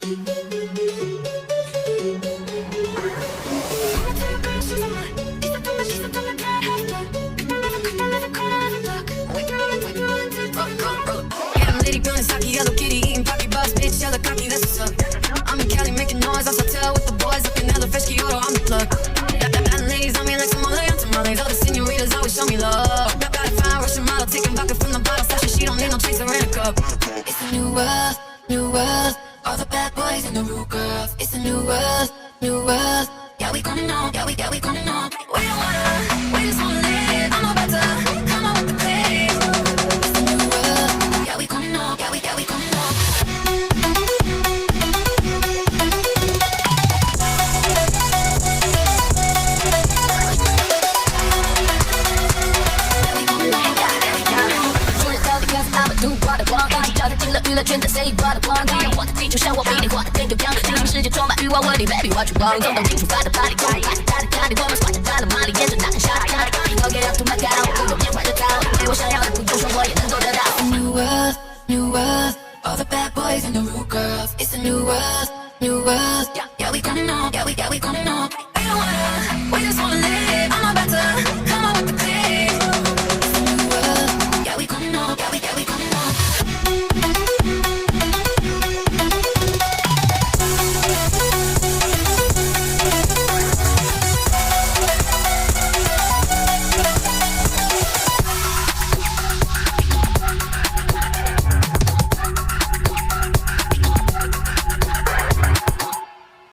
I'm in Cali making noise, also tell with the boys looking at the fresh Kyoto, I'm the plug. Got ladies on me like tamales, all the senoritas always show me love. Got a fine Russian model taking vodka from the bottle, stashes, she don't need no chaser in a cup. It's a new world, all the bad boys in the real girls. It's a new world, yeah we gonna know, yeah we gonna know. We don't wanna, we just wanna live, I'm about to come on with the pace. It's a new world, yeah we gonna know, yeah we gonna know. Say what I want， 我的地球像我比你活得更有样，精神世界充满欲望，问你 baby what you want， 动动情绪发的 party， 快点快点快点，我们。